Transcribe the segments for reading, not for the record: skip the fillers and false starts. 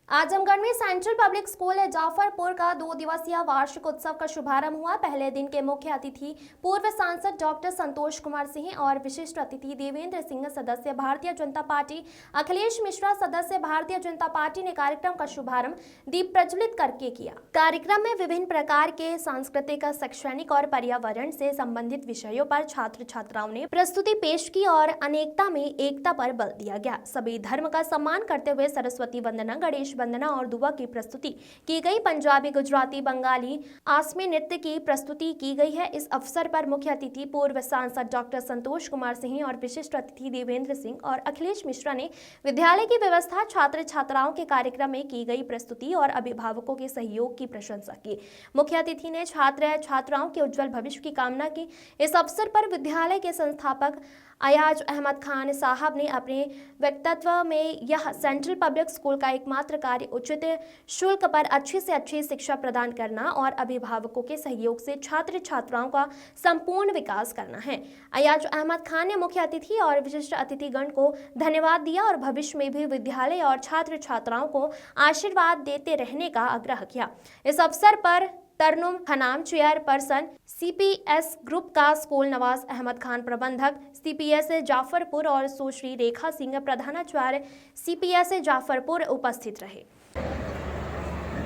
आजमगढ़ में central public school Jafarpur का 2 दिवसीय वार्षिक उत्सव का शुभारंभ हुआ। पहले दिन के मुख्य अतिथि पूर्व सांसद डॉक्टर संतोष कुमार सिंह और विशिष्ट अतिथि देवेंद्र सिंह, सदस्य भारतीय जनता पार्टी अखिलेश मिश्रा, सदस्य भारतीय जनता पार्टी ने कार्यक्रम का शुभारंभ दीप प्रज्वलित करके किया। कार्यक्रम में विभिन्न प्रकार के सांस्कृतिक, शैक्षणिक और पर्यावरण से संबंधित विषयों पर छात्र छात्राओं ने प्रस्तुति पेश की और अनेकता में एकता पर बल दिया गया। सभी धर्म का सम्मान करते हुए सरस्वती वंदना, गणेश वंदना और दुआ की प्रस्तुति की गई। पंजाबी, गुजराती, बंगाली, आसमी नृत्य की प्रस्तुति की गई है। इस अवसर पर मुख्य अतिथि पूर्व सांसद डॉक्टर संतोष कुमार सिंह और विशिष्ट अतिथि देवेंद्र सिंह और अखिलेश मिश्रा ने विद्यालय की व्यवस्था, छात्र छात्राओं के कार्यक्रम में की गई प्रस्तुति और अभिभावकों के सहयोग की प्रशंसा की। मुख्य अतिथि ने छात्र छात्राओं के उज्जवल भविष्य की कामना की। इस अवसर पर विद्यालय के संस्थापक अयाज अहमद खान साहब ने अपने वक्तव्य में यह सेंट्रल पब्लिक स्कूल का एकमात्र कार्य उचित शुल्क पर अच्छी से अच्छी शिक्षा प्रदान करना और अभिभावकों के सहयोग से छात्र छात्राओं का संपूर्ण विकास करना है। अयाज अहमद खान ने मुख्य अतिथि और विशिष्ट अतिथिगण को धन्यवाद दिया और भविष्य में भी विद्यालय और छात्र छात्राओं को आशीर्वाद देते रहने का आग्रह किया। इस अवसर पर तरनुम खनाम चेयरपर्सन सीपीएस ग्रुप का स्कूल, नवाज अहमद खान प्रबंधक सीपीएस जाफरपुर और सुश्री रेखा सिंह प्रधानाचार्य सीपीएस जाफरपुर उपस्थित रहे।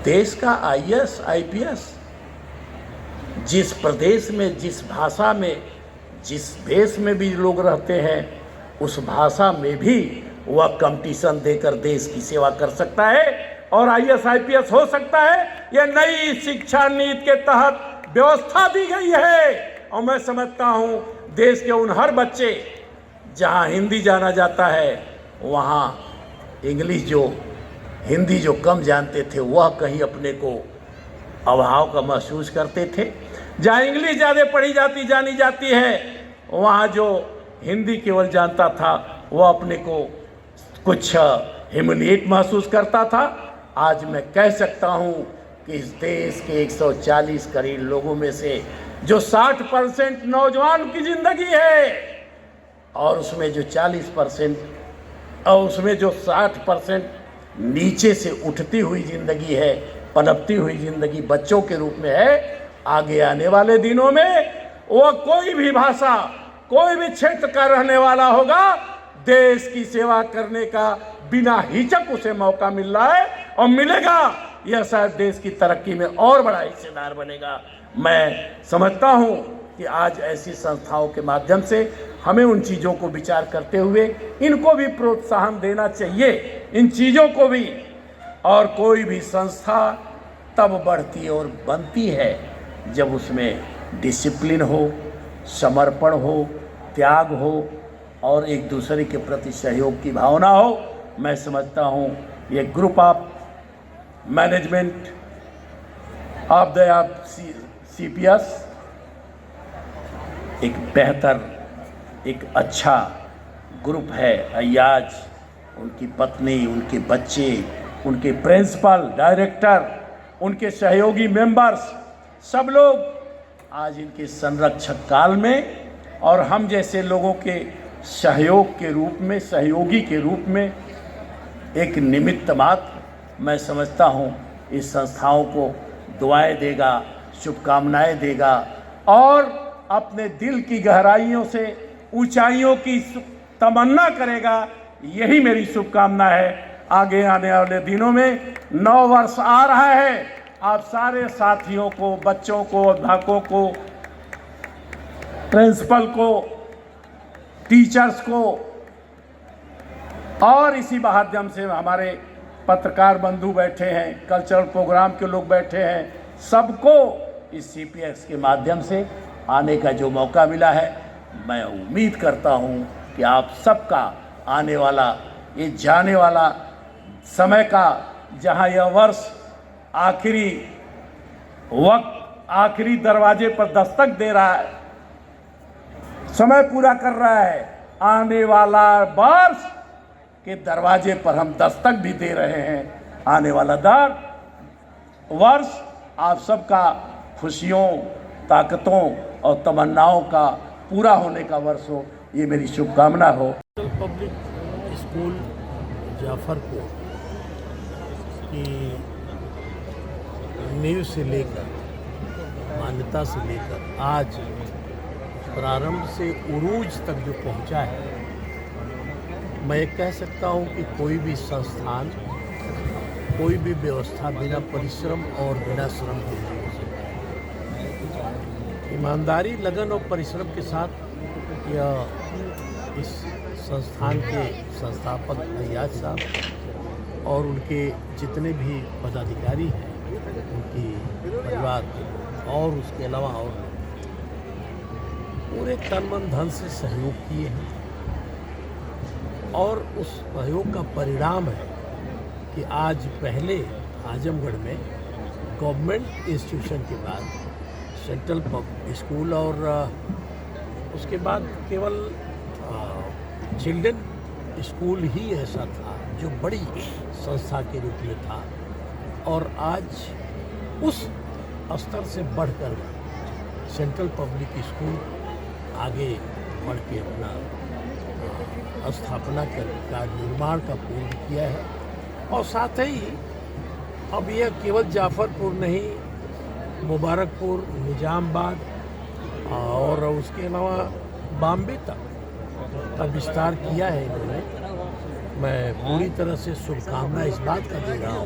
देश का आईएएस आईपीएस जिस प्रदेश में, जिस भाषा में, जिस देश में भी लोग रहते हैं, उस भाषा में भी वह कंपटीशन देकर देश की सेवा कर सकता है और आईएएस आईपीएस हो सकता है। यह नई शिक्षा नीति के तहत व्यवस्था दी गई है और मैं समझता हूँ देश के उन हर बच्चे जहाँ हिंदी जाना जाता है वहाँ हिंदी जो कम जानते थे वह कहीं अपने को अभाव का महसूस करते थे। जहाँ इंग्लिश ज़्यादा पढ़ी जानी जाती है वहाँ जो हिंदी केवल जानता था वह अपने को कुछ ह्यूमिलिएट महसूस करता था। आज मैं कह सकता हूँ कि इस देश के 140 करोड़ लोगों में से जो 60% नौजवान की ज़िंदगी है और उसमें जो 40% और उसमें जो 60% नीचे से उठती हुई ज़िंदगी है, पनपती हुई ज़िंदगी बच्चों के रूप में है, आगे आने वाले दिनों में वह कोई भी भाषा, कोई भी क्षेत्र का रहने वाला होगा, देश की सेवा करने का बिना हिचक उसे मौका मिल रहा है और मिलेगा। यह शायद देश की तरक्की में और बड़ा हिस्सेदार बनेगा। मैं समझता हूँ कि आज ऐसी संस्थाओं के माध्यम से हमें उन चीज़ों को विचार करते हुए इनको भी प्रोत्साहन देना चाहिए, इन चीज़ों को भी। और कोई भी संस्था तब बढ़ती और बनती है जब उसमें डिसिप्लिन हो, समर्पण हो, त्याग हो और एक दूसरे के प्रति सहयोग की भावना हो। मैं समझता हूँ ये group of management of the CPS एक बेहतर, एक अच्छा ग्रुप है। अयाज, उनकी पत्नी, उनके बच्चे, उनके प्रिंसिपल, डायरेक्टर, उनके सहयोगी मेंबर्स, सब लोग आज इनके संरक्षक काल में और हम जैसे लोगों के सहयोग के रूप में, सहयोगी के रूप में एक निमित्त मात्र मैं समझता हूँ इस संस्थाओं को दुआएं देगा, शुभकामनाएं देगा और अपने दिल की गहराइयों से ऊंचाइयों की तमन्ना करेगा। यही मेरी शुभकामना है। आगे आने वाले दिनों में 9 वर्ष आ रहा है। आप सारे साथियों को, बच्चों को, अध्यापकों को, प्रिंसिपल को, टीचर्स को और इसी माध्यम से हमारे पत्रकार बंधु बैठे हैं, कल्चरल प्रोग्राम के लोग बैठे हैं, सबको इस सीपीएस के माध्यम से आने का जो मौका मिला है, मैं उम्मीद करता हूं कि आप सबका आने वाला, ये जाने वाला समय का, जहां यह वर्ष आखिरी वक्त, आखिरी दरवाजे पर दस्तक दे रहा है, समय पूरा कर रहा है, आने वाला वर्ष के दरवाजे पर हम दस्तक भी दे रहे हैं। आने वाला वर्ष आप सबका खुशियों, ताकतों और तमन्नाओं का पूरा होने का वर्ष हो, ये मेरी शुभकामना हो। पब्लिक स्कूल जाफरपुर कि नींव से लेकर मान्यता से लेकर आज प्रारंभ से उरूज तक जो पहुंचा है, मैं कह सकता हूं कि कोई भी संस्थान, कोई भी व्यवस्था बिना परिश्रम और बिना श्रम के नहीं हो सकता। ईमानदारी, लगन और परिश्रम के साथ यह इस संस्थान के संस्थापक फैयाज साहब और उनके जितने भी पदाधिकारी हैं, उनकी परिवार और उसके अलावा और पूरे तन मन धन से सहयोग किए हैं और उस सहयोग का परिणाम है कि आज पहले आजमगढ़ में गवर्नमेंट इंस्टीट्यूशन के बाद सेंट्रल पब्लिक स्कूल और उसके बाद केवल चिल्ड्रन स्कूल ही ऐसा था जो बड़ी संस्था के रूप में था, और आज उस स्तर से बढ़कर सेंट्रल पब्लिक स्कूल आगे बढ़ के अपना स्थापना का निर्माण का पूर्ण किया है। और साथ ही अब यह केवल जाफरपुर नहीं, मुबारकपुर, निजामबाद और उसके अलावा बॉम्बे तक का विस्तार किया है इन्होंने। मैं पूरी तरह से शुभकामना इस बात का दे रहा हूँ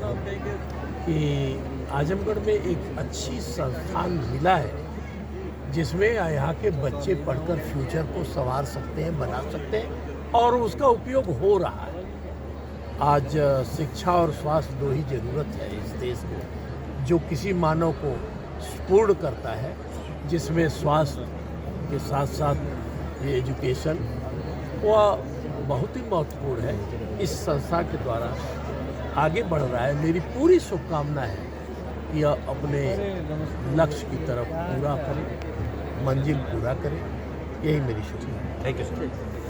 कि आजमगढ़ में एक अच्छी संस्थान मिला है जिसमें यहाँ के बच्चे पढ़कर फ्यूचर को संवार सकते हैं, बना सकते हैं, और उसका उपयोग हो रहा है। आज शिक्षा और स्वास्थ्य दो ही जरूरत है इस देश को, जो किसी मानव को पूर्ण करता है, जिसमें स्वास्थ्य के साथ साथ ये एजुकेशन वह बहुत ही महत्वपूर्ण है। इस संस्था के द्वारा आगे बढ़ रहा है। मेरी पूरी शुभकामना है कि यह अपने लक्ष्य की तरफ पूरा करे, मंजिल पूरा करे, यही मेरी शुभकामना। Thank you sir.